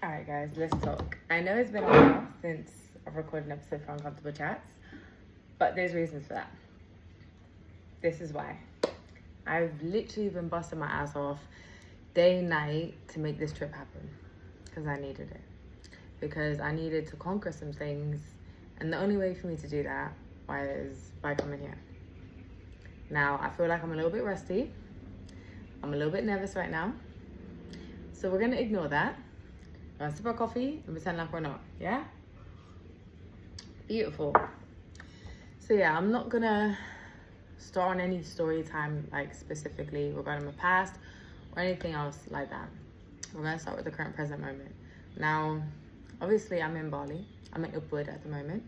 Alright guys, let's talk. I know it's been a while since I've recorded an episode for Uncomfortable Chats, but there's reasons for that. This is why. I've literally been busting my ass off day and night to make this trip happen. Because I needed it. Because I needed to conquer some things, and the only way for me to do that was by coming here. Now, I feel like I'm a little bit rusty. I'm a little bit nervous right now. So we're gonna ignore that. I'm gonna sip our coffee and pretend like we're not, yeah? Beautiful. So yeah, I'm not gonna start on any story time like specifically regarding my past or anything else like that. We're gonna start with the current present moment. Now, obviously I'm in Bali. I'm in Ubud at the moment.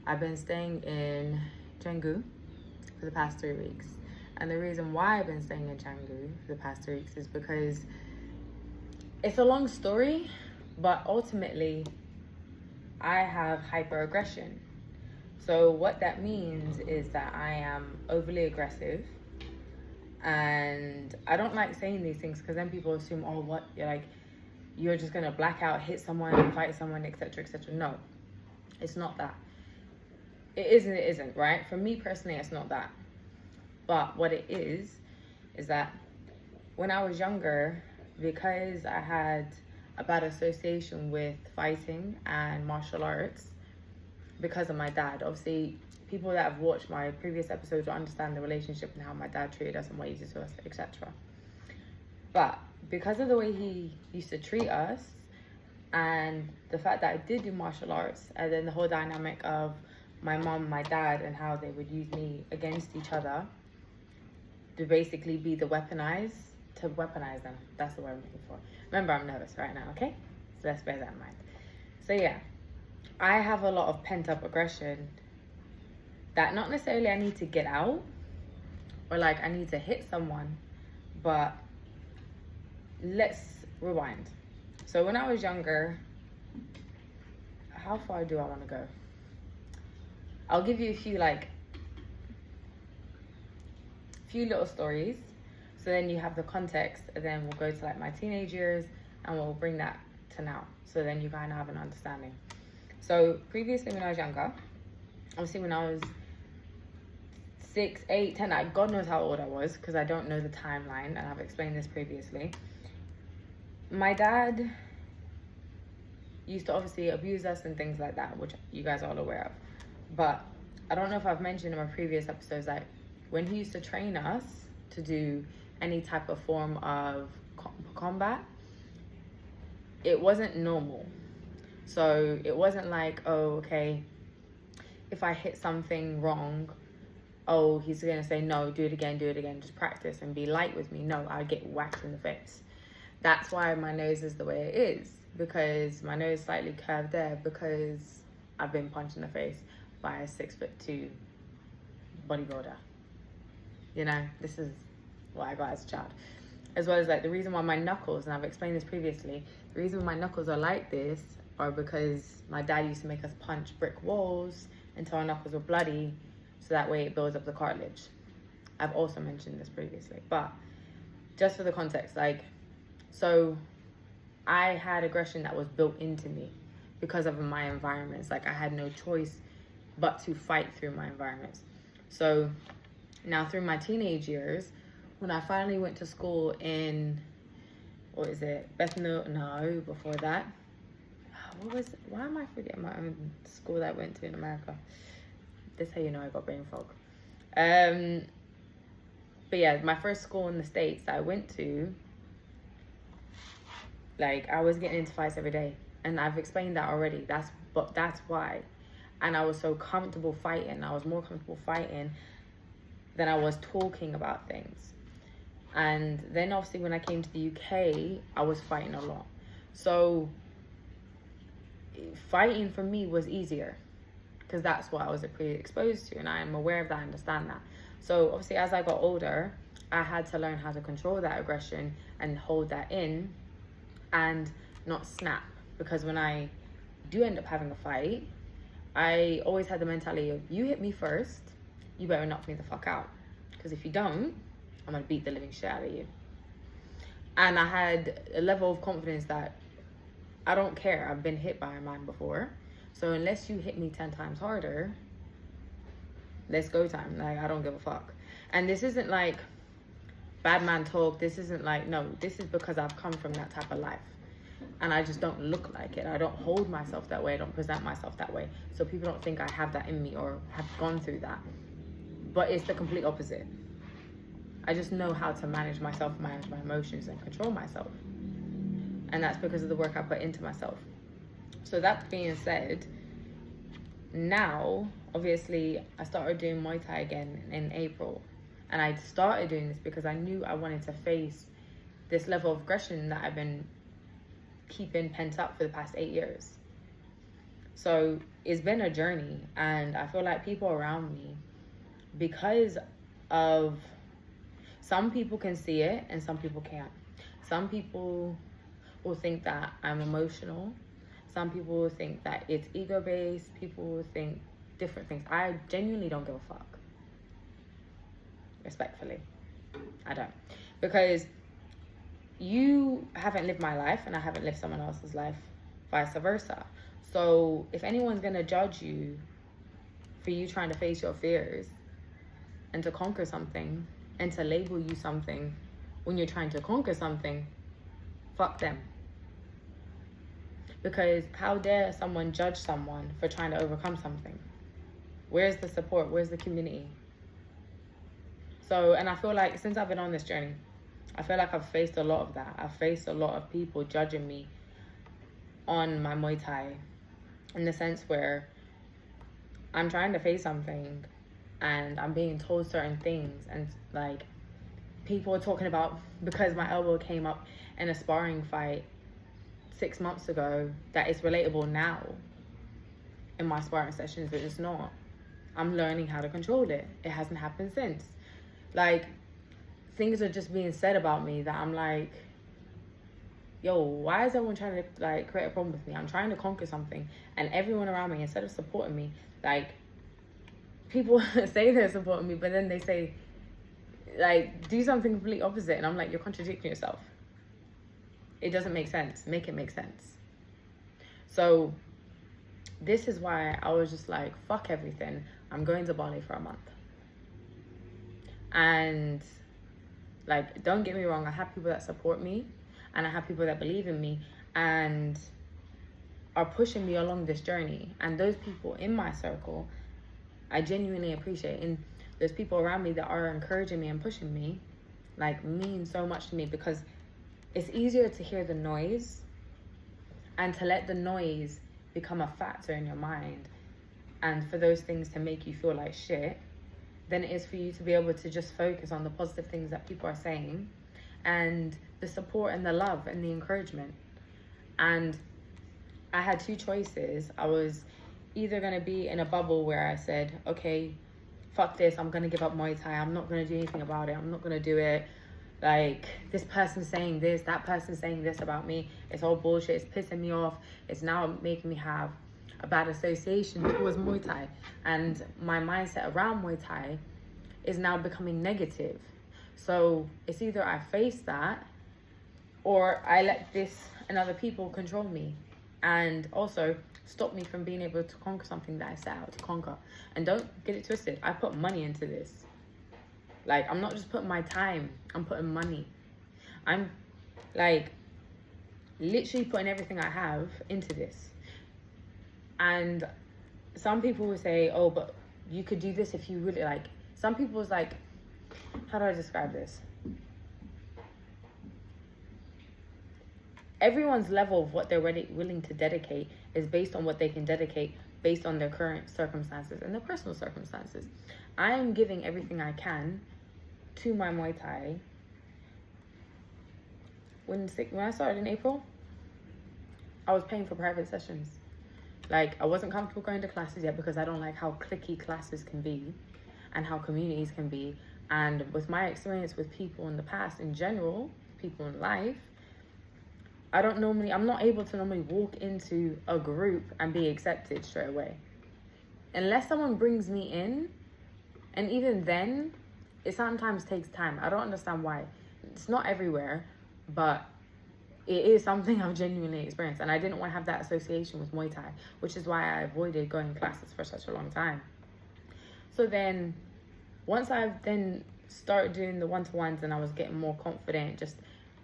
I've been staying in Canggu for the past 3 weeks. And the reason why I've been staying in Canggu for the past 3 weeks is because it's a long story, but ultimately I have hyperaggression. So what that means is that I am overly aggressive, and I don't like saying these things because then people assume, oh, what, you're just gonna black out, hit someone, fight someone, etc., etc. No, it's not that. It isn't, right? For me personally, it's not that. But what it is that when I was younger, because I had a bad association with fighting and martial arts because of my dad. Obviously, people that have watched my previous episodes will understand the relationship and how my dad treated us and what he did to us, etc. But because of the way he used to treat us and the fact that I did do martial arts, and then the whole dynamic of my mom, my dad, and how they would use me against each other to basically be the weaponize them. That's the word I'm looking for. Remember, I'm nervous right now, okay? So let's bear that in mind. So yeah, I have a lot of pent-up aggression that not necessarily I need to get out or like I need to hit someone, but let's rewind. So when I was younger, how far do I want to go? I'll give you a few little stories. So then you have the context, and then we'll go to like my teenage years and we'll bring that to now. So then you kind of have an understanding. So previously when I was younger, obviously when I was 6, 8, 10, like God knows how old I was because I don't know the timeline, and I've explained this previously. My dad used to obviously abuse us and things like that, which you guys are all aware of. But I don't know if I've mentioned in my previous episodes, like when he used to train us to do any type of form of combat, it wasn't normal. So it wasn't like, oh, okay, if I hit something wrong, oh, he's gonna say, no, do it again, just practice and be light with me. No, I'd get whacked in the face. That's why my nose is the way it is, because my nose is slightly curved there because I've been punched in the face by a 6'2" bodybuilder. You know, this is what I got as a child. As well as like the reason why my knuckles, and I've explained this previously, the reason my knuckles are like this are because my dad used to make us punch brick walls until our knuckles were bloody, so that way it builds up the cartilage. I've also mentioned this previously, but just for the context, so I had aggression that was built into me because of my environments. Like I had no choice but to fight through my environments. So now through my teenage years, when I finally went to school in, no, before that. Why am I forgetting my own school that I went to in America? This is how you know I got brain fog. But yeah, my first school in the States that I went to, like I was getting into fights every day. And I've explained that already. That's why. And I was so comfortable fighting. I was more comfortable fighting than I was talking about things. And then obviously when I came to the UK, I was fighting a lot. So fighting for me was easier because that's what I was pre-exposed to, and I am aware of that, I understand that. So obviously as I got older, I had to learn how to control that aggression and hold that in and not snap, because when I do end up having a fight, I always had the mentality of, you hit me first, you better knock me the fuck out, because if you don't, I'm gonna beat the living shit out of you. And I had a level of confidence that I don't care. I've been hit by a man before. So unless you hit me 10 times harder, let's go time. Like, I don't give a fuck. And this isn't like bad man talk. This isn't like, no, this is because I've come from that type of life. And I just don't look like it. I don't hold myself that way. I don't present myself that way. So people don't think I have that in me or have gone through that. But it's the complete opposite. I just know how to manage myself, manage my emotions, and control myself. And that's because of the work I put into myself. So that being said, now, obviously, I started doing Muay Thai again in April. And I started doing this because I knew I wanted to face this level of aggression that I've been keeping pent up for the past 8 years. So it's been a journey, and I feel like people around me, because of, some people can see it and some people can't. Some people will think that I'm emotional. Some people will think that it's ego-based. People will think different things. I genuinely don't give a fuck. Respectfully, I don't. Because you haven't lived my life and I haven't lived someone else's life, vice versa. So if anyone's gonna judge you for you trying to face your fears and to conquer something and to label you something when you're trying to conquer something, fuck them. Because how dare someone judge someone for trying to overcome something? Where's the support? Where's the community? So, and I feel like since I've been on this journey, I feel like I've faced a lot of that. I've faced a lot of people judging me on my Muay Thai, in the sense where I'm trying to face something and I'm being told certain things, and like people are talking about, because my elbow came up in a sparring fight 6 months ago, that it's relatable now in my sparring sessions, but it's not. I'm learning how to control it. It hasn't happened since. Like, things are just being said about me that I'm like, yo, why is everyone trying to like create a problem with me? I'm trying to conquer something, and everyone around me, instead of supporting me, like, people say they're supporting me, but then they say, like, do something completely opposite, and I'm like, you're contradicting yourself. It doesn't make sense. Make it make sense. So this is why I was just like, fuck everything. I'm going to Bali for a month. And like, don't get me wrong, I have people that support me, and I have people that believe in me and are pushing me along this journey. And those people in my circle, I genuinely appreciate. And there's people around me that are encouraging me and pushing me, like, mean so much to me, because it's easier to hear the noise and to let the noise become a factor in your mind, and for those things to make you feel like shit, than it is for you to be able to just focus on the positive things that people are saying and the support and the love and the encouragement. And I had two choices. I was either going to be in a bubble where I said, okay, fuck this, I'm going to give up Muay Thai, I'm not going to do anything about it, I'm not going to do it. Like, this person's saying this, that person's saying this about me, it's all bullshit, it's pissing me off, it's now making me have a bad association towards Muay Thai, and my mindset around Muay Thai is now becoming negative. So it's either I face that, or I let this and other people control me, and also stop me from being able to conquer something that I set out to conquer. And don't get it twisted, I put money into this. Like, I'm not just putting my time, I'm putting money. I'm like literally putting everything I have into this. And some people will say, oh, but you could do this if you really like. Some people's like, how do I describe this? Everyone's level of what they're willing to dedicate is based on what they can dedicate based on their current circumstances and their personal circumstances. I am giving everything I can to my Muay Thai. When I started in April, I was paying for private sessions. Like, I wasn't comfortable going to classes yet because I don't like how cliquey classes can be and how communities can be. And with my experience with people in the past in general, people in life, I'm not able to normally walk into a group and be accepted straight away. Unless someone brings me in, and even then, it sometimes takes time. I don't understand why. It's not everywhere, but it is something I've genuinely experienced, and I didn't want to have that association with Muay Thai, which is why I avoided going classes for such a long time. So then once I've then started doing the one-to-ones and I was getting more confident, just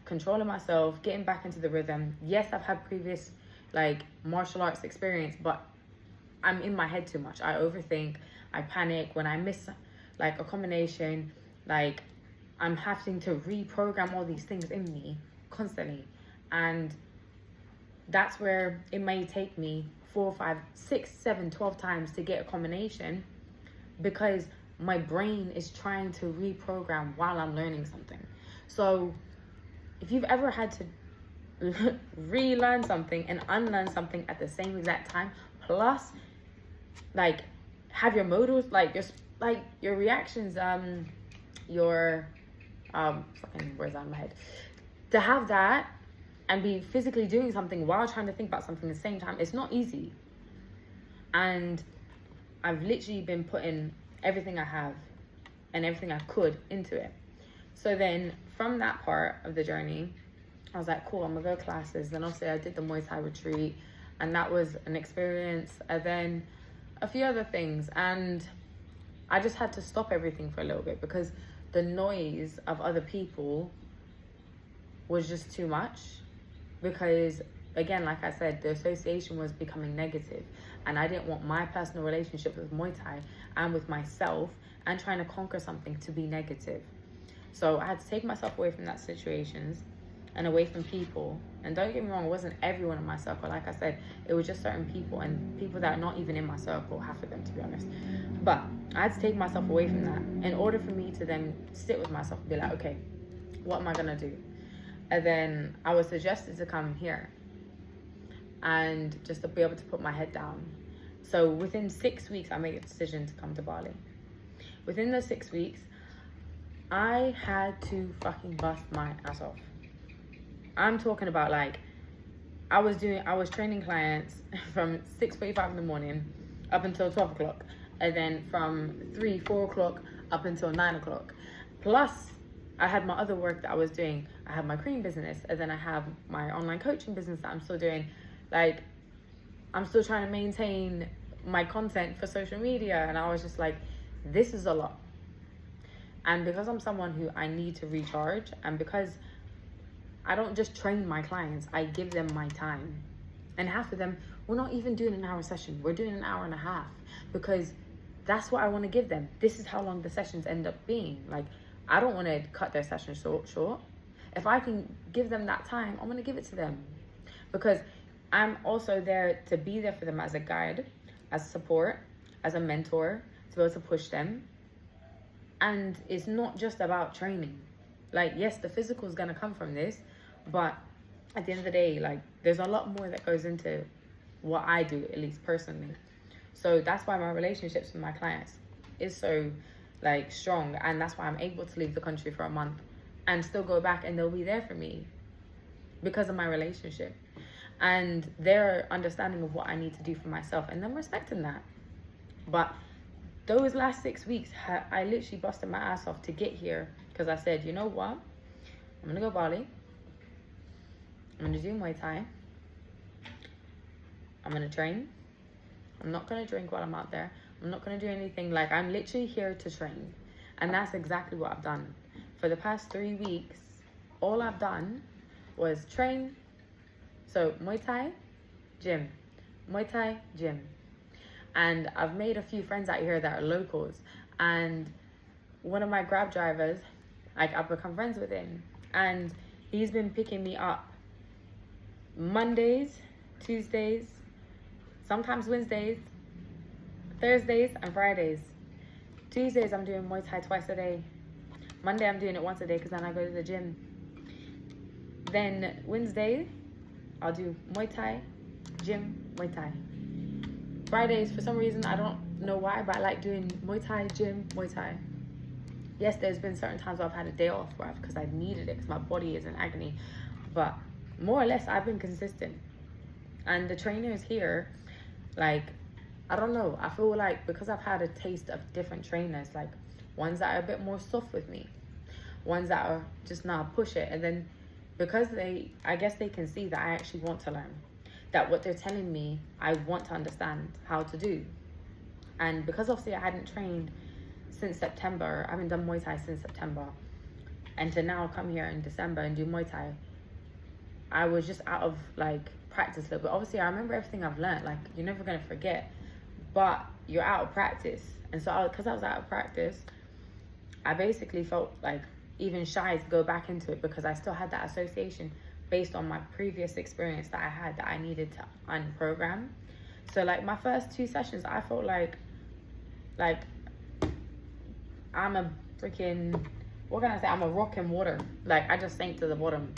controlling myself, getting back into the rhythm. Yes, I've had previous like martial arts experience, but I'm in my head too much. I overthink, I panic when I miss like a combination, like I'm having to reprogram all these things in me constantly. And that's where it may take me 4, 5, 6, 7, 12 times to get a combination, because my brain is trying to reprogram while I'm learning something. So if you've ever had to relearn something and unlearn something at the same exact time, plus like have your motives, like your reactions, your fucking words out of my head, to have that and be physically doing something while trying to think about something at the same time, it's not easy. And I've literally been putting everything I have and everything I could into it. So then from that part of the journey, I was like, cool, I'm gonna go to classes. Then obviously I did the Muay Thai retreat, and that was an experience. And then a few other things, and I just had to stop everything for a little bit because the noise of other people was just too much. Because again, like I said, the association was becoming negative, and I didn't want my personal relationship with Muay Thai and with myself and trying to conquer something to be negative. So I had to take myself away from that situations and away from people. And don't get me wrong, it wasn't everyone in my circle. Like I said, it was just certain people, and people that are not even in my circle, half of them, to be honest. But I had to take myself away from that in order for me to then sit with myself and be like, okay, what am I gonna do? And then I was suggested to come here and just to be able to put my head down. So within 6 weeks, I made a decision to come to Bali. Within those 6 weeks, I had to fucking bust my ass off. I'm talking about like, I was training clients from 6:45 in the morning up until 12 o'clock. And then from 3, 4 o'clock up until 9 o'clock. Plus, I had my other work that I was doing. I have my cream business, and then I have my online coaching business that I'm still doing. Like, I'm still trying to maintain my content for social media. And I was just like, this is a lot. And because I'm someone who I need to recharge, and because I don't just train my clients, I give them my time. And half of them, we're not even doing an hour session. We're doing an hour and a half, because that's what I want to give them. This is how long the sessions end up being. Like, I don't want to cut their session short. If I can give them that time, I'm going to give it to them, because I'm also there to be there for them as a guide, as support, as a mentor, to be able to push them. And it's not just about training. Like, yes, the physical is going to come from this, but at the end of the day, like, there's a lot more that goes into what I do, at least personally. So that's why my relationships with my clients is so like strong, and that's why I'm able to leave the country for a month and still go back, and they'll be there for me because of my relationship and their understanding of what I need to do for myself, and them respecting that. But those last 6 weeks, I literally busted my ass off to get here, because I said, you know what, I'm gonna go Bali, I'm gonna do Muay Thai, I'm gonna train, I'm not gonna drink while I'm out there, I'm not gonna do anything. Like, I'm literally here to train. And that's exactly what I've done. For the past 3 weeks, all I've done was train. So Muay Thai, gym, Muay Thai, gym. And I've made a few friends out here that are locals. And one of my Grab drivers, like, I've become friends with him. And he's been picking me up Mondays, Tuesdays, sometimes Wednesdays, Thursdays and Fridays. Tuesdays I'm doing Muay Thai twice a day. Monday I'm doing it once a day, because then I go to the gym. Then Wednesday I'll do Muay Thai, gym, Muay Thai. Fridays, for some reason, I don't know why, but I like doing Muay Thai, gym, Muay Thai. Yes, there's been certain times where I've had a day off because I've needed it, because my body is in agony. But more or less, I've been consistent. And the trainers here, like, I don't know, I feel like because I've had a taste of different trainers, like ones that are a bit more soft with me, ones that are just now push it, and then because I guess they can see that I actually want to learn, that what they're telling me, I want to understand how to do. And because obviously I hadn't trained since September, I haven't done Muay Thai since September, and to now come here in December and do Muay Thai, I was just out of like practice a little bit. Obviously I remember everything I've learned, like you're never going to forget, but you're out of practice. And so because I was out of practice, I basically felt like even shy to go back into it, because I still had that association based on my previous experience that I had, that I needed to unprogram. So like my first 2 sessions, I felt like I'm a freaking, what can I say? I'm a rock in water. Like I just sank to the bottom.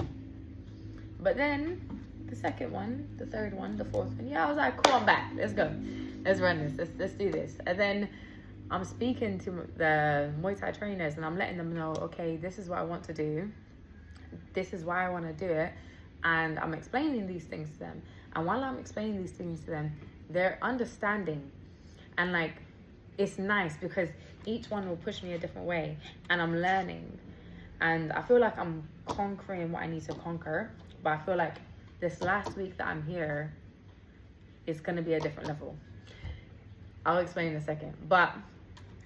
But then the second one, the third one, the fourth one, I was like, cool, I'm back. Let's go. Let's run this. Let's do this. And then I'm speaking to the Muay Thai trainers and I'm letting them know, okay, this is what I want to do. This is why I want to do it. And I'm explaining these things to them. And while I'm explaining these things to them, they're understanding. And like, it's nice because each one will push me a different way and I'm learning. And I feel like I'm conquering what I need to conquer. But I feel like this last week that I'm here is going to be a different level. I'll explain in a second. But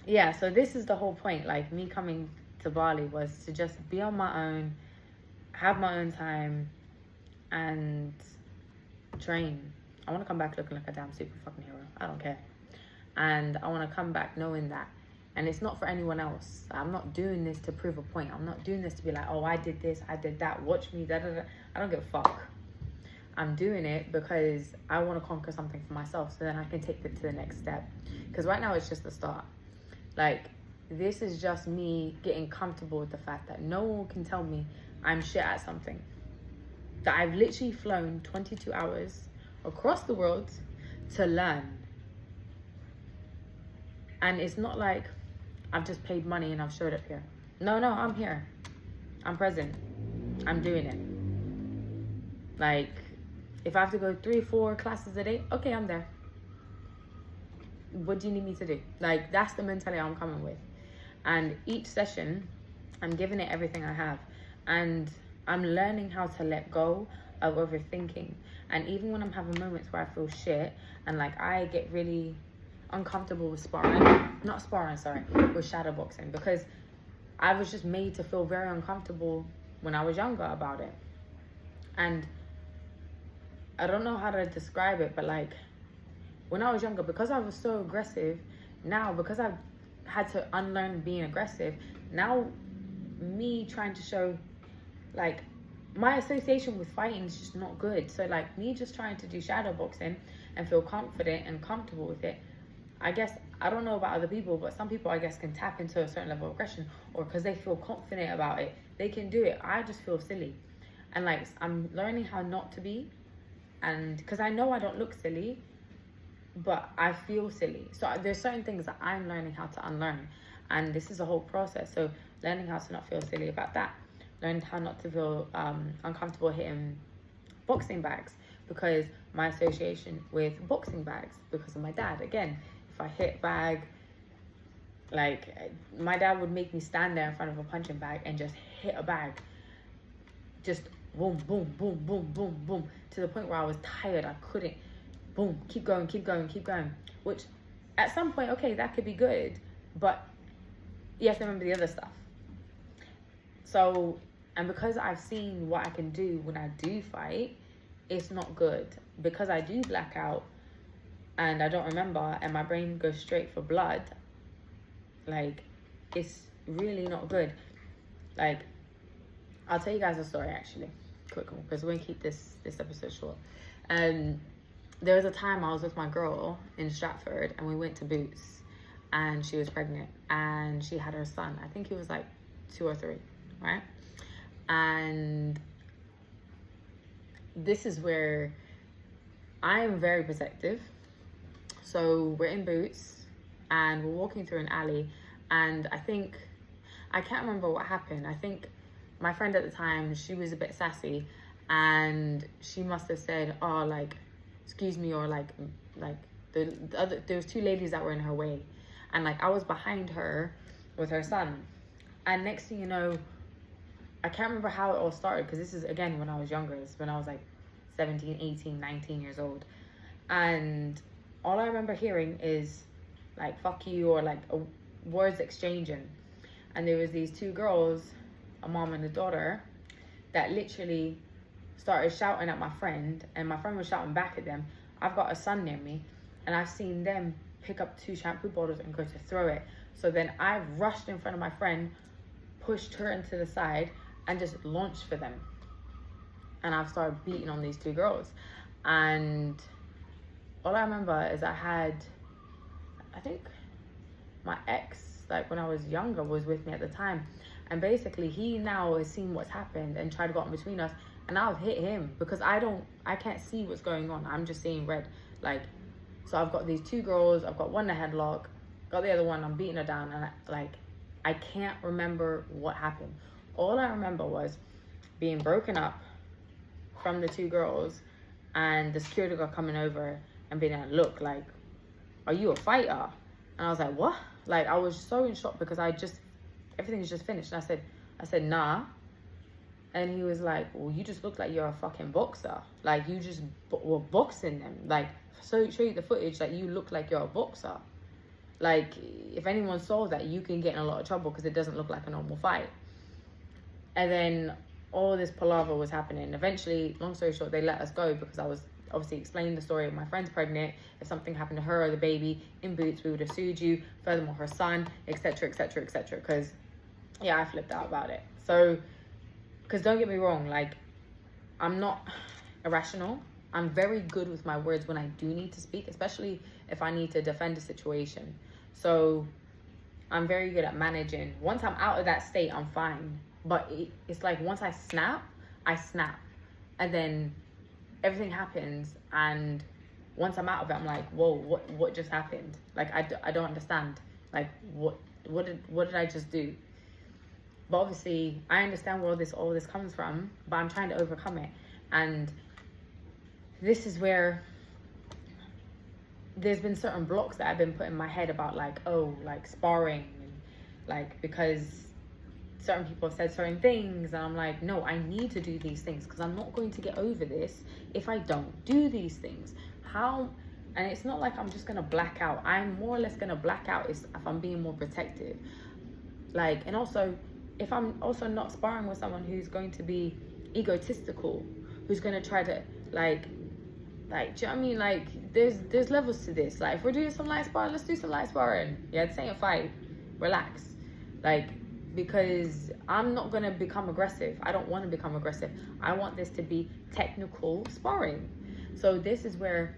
yeah, so this is the whole point. Like me coming to Bali was to just be on my own, have my own time, and train. I want to come back looking like a damn super fucking hero. I don't care. And I want to come back knowing that. And it's not for anyone else. I'm not doing this to prove a point. I'm not doing this to be like, oh, I did this, I did that, watch me, da da da. I don't give a fuck. I'm doing it because I want to conquer something for myself, so then I can take it to the next step. Because right now it's just the start. Like, this is just me getting comfortable with the fact that no one can tell me I'm shit at something. That I've literally flown 22 hours across the world to learn. And it's not like I've just paid money and I've showed up here. No, I'm here. I'm present. I'm doing it. Like, if I have to go 3-4 classes a day, okay, I'm there. What do you need me to do? Like, that's the mentality I'm coming with. And each session, I'm giving it everything I have. And I'm learning how to let go of overthinking. And even when I'm having moments where I feel shit and like I get really uncomfortable with with shadow boxing, because I was just made to feel very uncomfortable when I was younger about it. And I don't know how to describe it, but like when I was younger, because I was so aggressive, now because I've had to unlearn being aggressive, now me trying to show, like, my association with fighting is just not good. So like me just trying to do shadow boxing and feel confident and comfortable with it, I guess, I don't know about other people, but some people I guess can tap into a certain level of aggression, or because they feel confident about it, they can do it. I just feel silly. And like, I'm learning how not to be, and because I know I don't look silly, but I feel silly. So there's certain things that I'm learning how to unlearn, and this is a whole process. So learning how to not feel silly about that, learning how not to feel uncomfortable hitting boxing bags, because my association with boxing bags, because of my dad. Again, if I hit a bag, like, my dad would make me stand there in front of a punching bag and just hit a bag, just boom, boom, boom, boom, boom, boom, to the point where I was tired. I couldn't. Boom, keep going. Which, at some point, okay, that could be good, but you have to remember the other stuff. So, and because I've seen what I can do when I do fight, it's not good. Because I do black out and I don't remember and my brain goes straight for blood, like, it's really not good. Like, I'll tell you guys a story, actually, quick, because we're gonna keep this episode short. There was a time I was with my girl in Stratford and we went to Boots, and she was pregnant and she had her son. I think he was like 2 or 3, right? And this is where I am very protective. So we're in Boots and we're walking through an alley, and I can't remember what happened. I think my friend at the time, she was a bit sassy, and she must have said, oh, like, excuse me, or like there was 2 ladies that were in her way, and like I was behind her with her son, and next thing you know, I can't remember how it all started, because this is, again, when I was younger. It's when I was like 17, 18, 19 years old. And all I remember hearing is like, fuck you, or like words exchanging. And there was these two girls, a mom and a daughter, that literally started shouting at my friend, and my friend was shouting back at them. I've got a son near me, and I've seen them pick up 2 shampoo bottles and go to throw it. So then I rushed in front of my friend, pushed her into the side, and just launched for them. And I've started beating on these 2 girls. And all I remember is I think my ex, like when I was younger, was with me at the time. And basically he now has seen what's happened and tried to go in between us. And I've hit him because I can't see what's going on. I'm just seeing red. Like, so I've got these 2 girls. I've got one in a headlock. Got the other one. I'm beating her down. And I can't remember what happened. All I remember was being broken up from the 2 girls, and the security guard coming over and being like, look, like, are you a fighter? And I was like, what? Like, I was so in shock because everything's just finished. And I said, nah. And he was like, well, you just look like you're a fucking boxer. Like, you just were boxing them. Like, so show you the footage that you look like you're a boxer. Like, if anyone saw that, you can get in a lot of trouble because it doesn't look like a normal fight. And then all this palaver was happening. Eventually, long story short, they let us go because I was obviously explaining the story of my friend's pregnant. If something happened to her or the baby in Boots, we would have sued you. Furthermore, her son, etc., etc., etc. Because, yeah, I flipped out about it. So, because don't get me wrong, like, I'm not irrational. I'm very good with my words when I do need to speak, especially if I need to defend a situation. So I'm very good at managing. Once I'm out of that state, I'm fine. But it's like once I snap. And then everything happens. And once I'm out of it, I'm like, whoa, what just happened? Like, I don't understand. Like, what did I just do? But obviously, I understand where all this comes from, but I'm trying to overcome it. And this is where there's been certain blocks that I've been put in my head about, like, oh, like sparring, and like, because certain people have said certain things, and I'm like, no, I need to do these things because I'm not going to get over this if I don't do these things. How? And it's not like I'm just gonna black out. I'm more or less gonna black out if I'm being more protective. Like, and also, if I'm also not sparring with someone who's going to be egotistical, who's going to try to, like, do you know what I mean? Like, there's levels to this. Like, if we're doing some light sparring, let's do some light sparring. Yeah, this ain't a fight. Relax. Like, because I'm not going to become aggressive. I don't want to become aggressive. I want this to be technical sparring. So this is where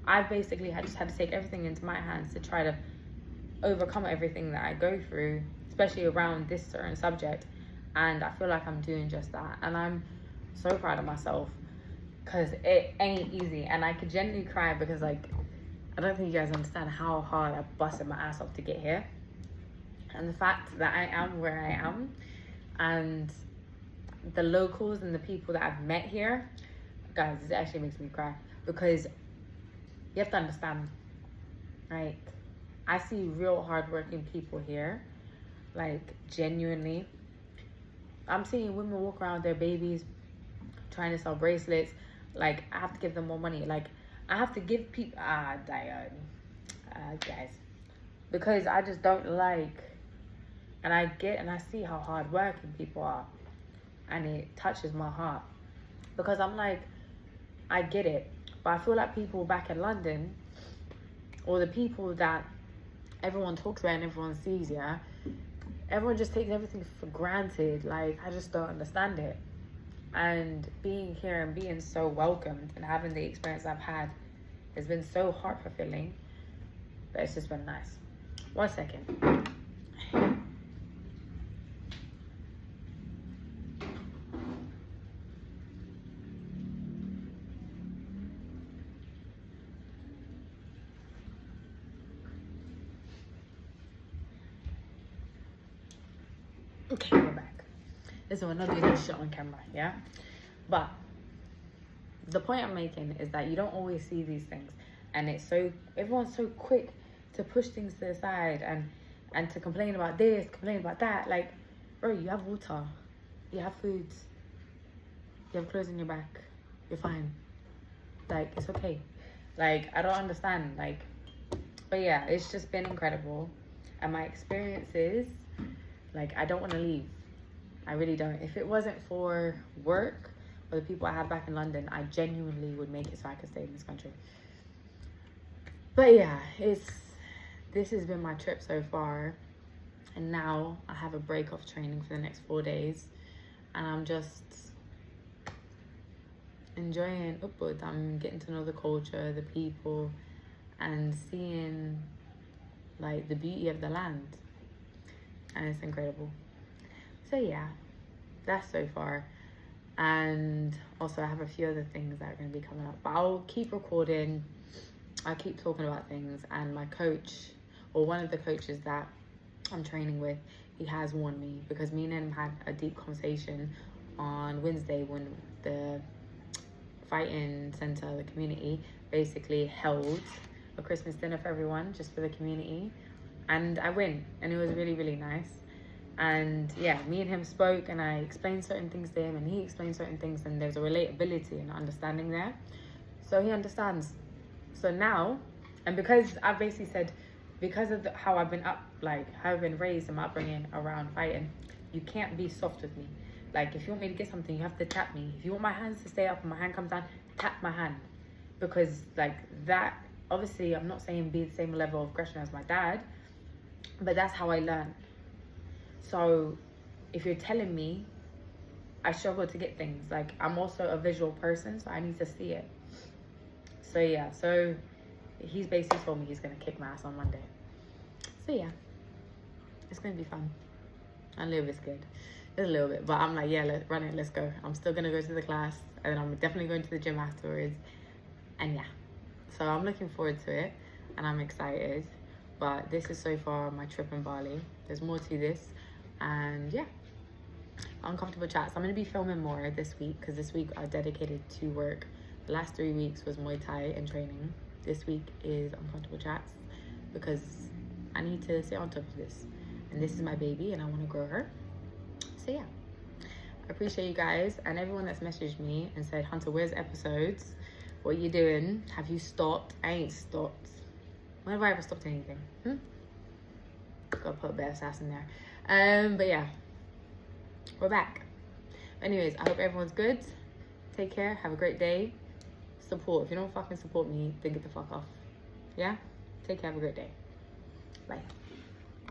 I've basically just had to take everything into my hands to try to overcome everything that I go through, especially around this certain subject. And I feel like I'm doing just that. And I'm so proud of myself because it ain't easy. And I could genuinely cry because, like, I don't think you guys understand how hard I busted my ass off to get here. And the fact that I am where I am, and the locals and the people that I've met here, guys, this actually makes me cry because you have to understand, like, I see real hardworking people here. Like, genuinely, I'm seeing women walk around with their babies trying to sell bracelets. Like, I have to give them more money. Like, I have to give people guys, because I just don't like, and I get and I see how hardworking people are, and it touches my heart because I'm like, I get it, but I feel like people back in London, or the people that everyone talks about and everyone sees, yeah, everyone just takes everything for granted. Like, I just don't understand it. And being here and being so welcomed and having the experience I've had has been so heart fulfilling, but it's just been nice. 1 second. Okay, we're back. Listen, we're not doing this shit on camera, yeah? But the point I'm making is that you don't always see these things, and everyone's so quick to push things to the side and to complain about this, complain about that. Like, bro, you have water. You have food. You have clothes in your back. You're fine. Like, it's okay. Like, I don't understand. Like, but yeah, it's just been incredible. And my experiences, like, I don't want to leave. I really don't. If it wasn't for work or the people I have back in London, I genuinely would make it so I could stay in this country. But yeah, this has been my trip so far. And now I have a break off training for the next 4 days. And I'm just enjoying Ubud. I'm getting to know the culture, the people, and seeing like the beauty of the land. And it's incredible. So yeah, that's so far. And also I have a few other things that are going to be coming up. But I'll keep recording. I'll keep talking about things. And my coach, or one of the coaches that I'm training with, he has warned me, because me and him had a deep conversation on Wednesday when the fighting center, the community, basically held a Christmas dinner for everyone, just for the community. And I went, and it was really, really nice. And yeah, me and him spoke, and I explained certain things to him, and he explained certain things, and there's a relatability and understanding there. So he understands. So now, and because I've basically said, because of how I've been up, like how I've been raised and my upbringing around fighting, you can't be soft with me. Like, if you want me to get something, you have to tap me. If you want my hands to stay up and my hand comes down, tap my hand. Because like that, obviously I'm not saying be the same level of aggression as my dad, but that's how I learned. So if you're telling me, I struggle to get things. Like, I'm also a visual person, so I need to see it. So yeah, so he's basically told me he's gonna kick my ass on Monday. So yeah, it's gonna be fun. I'm a little bit scared, just a little bit, but I'm like, yeah, let's run it, let's go. I'm still gonna go to the class, and then I'm definitely going to the gym afterwards. And yeah, so I'm looking forward to it, and I'm excited. But this is so far my trip in Bali. There's more to this. And yeah, Uncomfortable Chats. I'm going to be filming more this week, because this week I dedicated to work. The last 3 weeks was Muay Thai and training. This week is Uncomfortable Chats, because I need to stay on top of this. And this is my baby, and I want to grow her. So yeah, I appreciate you guys and everyone that's messaged me and said, Hunter, where's episodes? What are you doing? Have you stopped? I ain't stopped. When have I ever stopped anything? Gotta put a bit of sass in there. But yeah, we're back. Anyways, I hope everyone's good. Take care. Have a great day. Support. If you don't fucking support me, then get the fuck off. Yeah? Take care. Have a great day. Bye.